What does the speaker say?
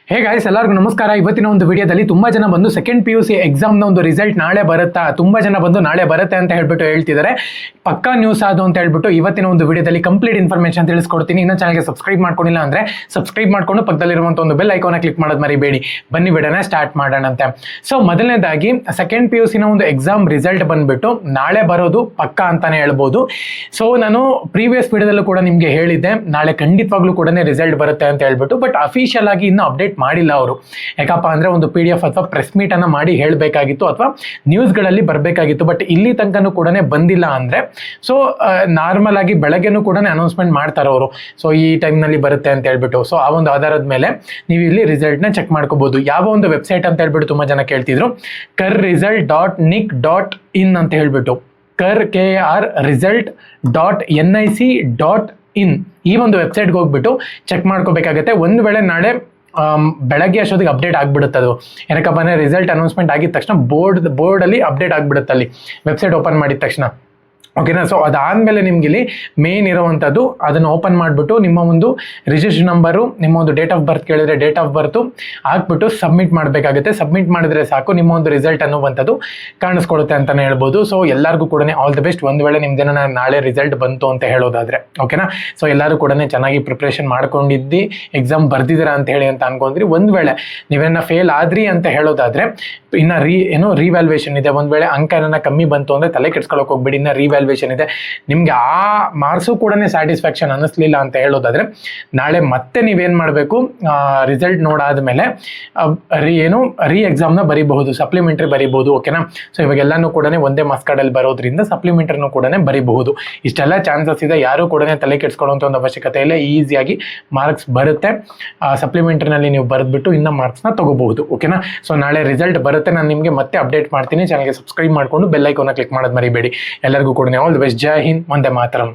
Hey guys, ಎಲ್ಲರಿಗೂ ನಮಸ್ಕಾರ. ಇವತ್ತಿನ ಒಂದು ವಿಡಿಯೋದಲ್ಲಿ ತುಂಬಾ ಜನ ಬಂದು ಸೆಕೆಂಡ್ PUC ಎಕ್ಸಾಮ್ನ ಒಂದು ರಿಸಲ್ಟ್ ನಾಳೆ ಬರುತ್ತಾ, ತುಂಬಾ ಜನ ಬಂದು ನಾಳೆ ಬರುತ್ತೆ ಅಂತ ಹೇಳ್ಬಿಟ್ಟು ಹೇಳ್ತಿದ್ದಾರೆ. ಪಕ್ಕಾ ನ್ಯೂಸ್ ಅದು ಅಂತ ಹೇಳ್ಬಿಟ್ಟು ಇವತ್ತಿನ ಒಂದು ವಿಡಿಯೋದಲ್ಲಿ ಕಂಪ್ಲೀಟ್ ಇನ್ಫಾರ್ಮೇಷನ್ ತಿಳಿಸ್ಕೊಡ್ತೀನಿ. ಇನ್ನು ಚಾನಲ್ಗೆ ಸಬ್ಸ್ಕ್ರೈಬ್ ಮಾಡ್ಕೊಂಡಿಲ್ಲ ಅಂದ್ರೆ ಸಬ್ಸ್ಕ್ರೈಬ್ ಮಾಡ್ಕೊಂಡು ಪಕ್ಕದಲ್ಲಿರುವಂಥ ಒಂದು ಬೆಲ್ ಐಕಾನ್ ಕ್ಲಿಕ್ ಮಾಡೋದು ಮರಿಬೇಡಿ. ಬನ್ನಿ ವಿಡಿಯೋನ ಸ್ಟಾರ್ಟ್ ಮಾಡೋಣಂತೆ. ಸೊ ಮೊದಲನೇದಾಗಿ ಸೆಕೆಂಡ್ PUCನ ಒಂದು ಎಕ್ಸಾಮ್ ರಿಸಲ್ಟ್ ಬಂದ್ಬಿಟ್ಟು ನಾಳೆ ಬರೋದು ಪಕ್ಕಾ ಅಂತಾನೆ ಹೇಳ್ಬೋದು. ಸೊ ನಾನು ಪ್ರೀವಿಯಸ್ ವಿಡಿಯೋದಲ್ಲೂ ಕೂಡ ನಿಮಗೆ ಹೇಳಿದ್ದೆ, ನಾಳೆ ಖಂಡಿತವಾಗ್ಲೂ ಕೂಡ ರಿಸಲ್ಟ್ ಬರುತ್ತೆ ಅಂತ ಹೇಳ್ಬಿಟ್ಟು. ಬಟ್ ಅಫಿಷಿಯಲ್ ಆಗಿ ಇನ್ನೂ ಅಪ್ಡೇಟ್ ಮಾಡಿಲ್ಲ ಅವರು. ಯಾಕಪ್ಪ ಅಂದ್ರೆ ಒಂದು PDF ಅಥವಾ ಪ್ರೆಸ್ ಮೀಟ್ ಅನ್ನ ಮಾಡಿ ಹೇಳಬೇಕಾಗಿತ್ತು ಅಥವಾ ನ್ಯೂಸ್ಗಳಲ್ಲಿ ಬರಬೇಕಾಗಿತ್ತು. ಬಟ್ ಇಲ್ಲಿ ತನಕನೂ ಕೂಡ ಬಂದಿಲ್ಲ ಅಂದ್ರೆ ಸೊ ನಾರ್ಮಲ್ ಆಗಿ ಬೆಳಗ್ಗೆನೂ ಕೂಡ ಅನೌನ್ಸ್ಮೆಂಟ್ ಮಾಡ್ತಾರೆ ಅವರು. ಸೊ ಈ ಟೈಮ್ನಲ್ಲಿ ಬರುತ್ತೆ ಅಂತ ಹೇಳ್ಬಿಟ್ಟು. ಸೊ ಆ ಒಂದು ಆಧಾರದ ಮೇಲೆ ನೀವು ಇಲ್ಲಿ ರಿಸಲ್ಟ್ನ ಚೆಕ್ ಮಾಡ್ಕೋಬಹುದು. ಯಾವ ಒಂದು ವೆಬ್ಸೈಟ್ ಅಂತ ಹೇಳ್ಬಿಟ್ಟು ತುಂಬಾ ಜನ ಕೇಳ್ತಿದ್ರು, KRResult.nic.in ಅಂತ ಹೇಳ್ಬಿಟ್ಟು. KRResult.nic.in ಈ ಒಂದು ವೆಬ್ಸೈಟ್ಗೆ ಹೋಗ್ಬಿಟ್ಟು ಚೆಕ್ ಮಾಡ್ಕೋಬೇಕಾಗತ್ತೆ. ಒಂದು ವೇಳೆ ನಾಳೆ ಬೆಳಗ್ಗೆ ಅಷ್ಟೊತ್ತಿಗೆ ಅಪ್ಡೇಟ್ ಆಗ್ಬಿಡುತ್ತೆ ಅದು. ಏನಕ್ಕಪ್ಪ ಅಂದರೆ ರಿಸಲ್ಟ್ ಅನೌನ್ಸ್ಮೆಂಟ್ ಆಗಿದ ತಕ್ಷಣ ಬೋರ್ಡಲ್ಲಿ ಅಪ್ಡೇಟ್ ಆಗಿಬಿಡುತ್ತೆ ಅಲ್ಲಿ ವೆಬ್ಸೈಟ್ ಓಪನ್ ಮಾಡಿದ ತಕ್ಷಣ. ಓಕೆನಾ. ಸೊ ಅದಾದಮೇಲೆ ನಿಮ್ಗೆ ಇಲ್ಲಿ ಮೇನ್ ಇರೋವಂಥದ್ದು ಅದನ್ನು ಓಪನ್ ಮಾಡಿಬಿಟ್ಟು ನಿಮ್ಮ ಒಂದು ರಿಜಿಸ್ಟ್ರೇಷನ್ ನಂಬರು, ನಿಮ್ಮ ಒಂದು ಡೇಟ್ ಆಫ್ ಬರ್ತ್ ಕೇಳಿದ್ರೆ ಡೇಟ್ ಆಫ್ ಬರ್ತು ಹಾಕ್ಬಿಟ್ಟು ಸಬ್ಮಿಟ್ ಮಾಡಬೇಕಾಗುತ್ತೆ. ಸಬ್ಮಿಟ್ ಮಾಡಿದ್ರೆ ಸಾಕು, ನಿಮ್ಮ ಒಂದು ರಿಸಲ್ಟ್ ಅನ್ನುವಂಥದ್ದು ಕಾಣಿಸ್ಕೊಡುತ್ತೆ ಅಂತಲೇ ಹೇಳ್ಬೋದು. ಸೊ ಎಲ್ಲರಿಗೂ ಕೂಡ ಆಲ್ ದಿ ಬೆಸ್ಟ್. ಒಂದು ವೇಳೆ ನಿಮ್ಮ ಜನ ನಾಳೆ ರಿಸಲ್ಟ್ ಬಂತು ಅಂತ ಹೇಳೋದಾದರೆ, ಓಕೆನಾ. ಸೊ ಎಲ್ಲರೂ ಕೂಡ ಚೆನ್ನಾಗಿ ಪ್ರಿಪ್ರೇಷನ್ ಮಾಡ್ಕೊಂಡಿದ್ದು ಎಕ್ಸಾಮ್ ಬರ್ದಿದ್ದೀರಾ ಅಂತ ಹೇಳಿ ಅಂತ ಅನ್ಕೊಂಡ್ರಿ. ಒಂದು ವೇಳೆ ನೀವೇನ ಫೇಲ್ ಆದ್ರಿ ಅಂತ ಹೇಳೋದಾದರೆ ಇನ್ನು ರಿವ್ಯಾಲ್ಯೂಯೇಷನ್ ಇದೆ. ಒಂದು ವೇಳೆ ಅಂಕ ಏನಾರ ಕಮ್ಮಿ ಬಂತು ಅಂದರೆ ತಲೆ ಕೆಡ್ಸ್ಕೊಳ್ಳೋಕೆ ಹೋಗ್ಬೇಡಿ. ಇನ್ನು ರಿವ್ಯಾಲ್ಯೂಯೇಷನ್ ಇದೆ. ನಿಮ್ಗೆ ಆ ಮಾರ್ಕ್ಸು ಕೂಡ ಸ್ಯಾಟಿಸ್ಫ್ಯಾಕ್ಷನ್ ಅನ್ನಿಸ್ಲಿಲ್ಲ ಅಂತ ಹೇಳೋದಾದ್ರೆ ನಾಳೆ ಮತ್ತೆ ನೀವೇನ್ ಮಾಡಬೇಕು, ರಿಸಲ್ಟ್ ನೋಡಾದ್ಮೇಲೆ ರೀ ಎಕ್ಸಾಮ್ನ ಬರೀಬಹುದು, ಸಪ್ಲಿಮೆಂಟ್ರಿ ಬರೀಬಹುದು. ಓಕೆನಾ. ಸೊ ಇವಾಗೆಲ್ಲಾನು ಕೂಡ ಒಂದೇ ಮಾರ್ಕ್ಸ್ ಕಾರ್ಡಲ್ಲಿ ಬರೋದ್ರಿಂದ ಸಪ್ಲಿಮೆಂಟ್ರಿನೂ ಕೂಡ ಬರೀಬಹುದು. ಇಷ್ಟೆಲ್ಲ ಚಾನ್ಸಸ್ ಇದೆ. ಯಾರು ಕೂಡ ತಲೆ ಕೆಡ್ಸ್ಕೊಳ್ಳುವಂಥ ಒಂದು ಅವಶ್ಯಕತೆ ಇಲ್ಲ. ಈಸಿಯಾಗಿ ಮಾರ್ಕ್ಸ್ ಬರುತ್ತೆ. ಸಪ್ಲಿಮೆಂಟ್ರಿನಲ್ಲಿ ನೀವು ಬರೆದ್ಬಿಟ್ಟು ಇನ್ನ ಮಾರ್ಕ್ಸ್ನ ತಗೋಬಹುದು. ಓಕೆನಾ. ಸೊ ನಾಳೆ ರಿಸಲ್ಟ್ ಬರುತ್ತೆ. ನಾನು ನಿಮಗೆ ಮತ್ತೆ ಅಪ್ಡೇಟ್ ಮಾಡ್ತೀನಿ. ಚಾನಲ್ಗೆ ಸಬ್ಸ್ಕ್ರೈಬ್ ಮಾಡ್ಕೊಂಡು ಬೆಲ್ ಐಕಾನ್ ಕ್ಲಿಕ್ ಮಾಡೋದು ಮರಿಬೇಡಿ. ಎಲ್ಲರಿಗೂ ಕೂಡ all the best. Jai Hind, Vande Mataram.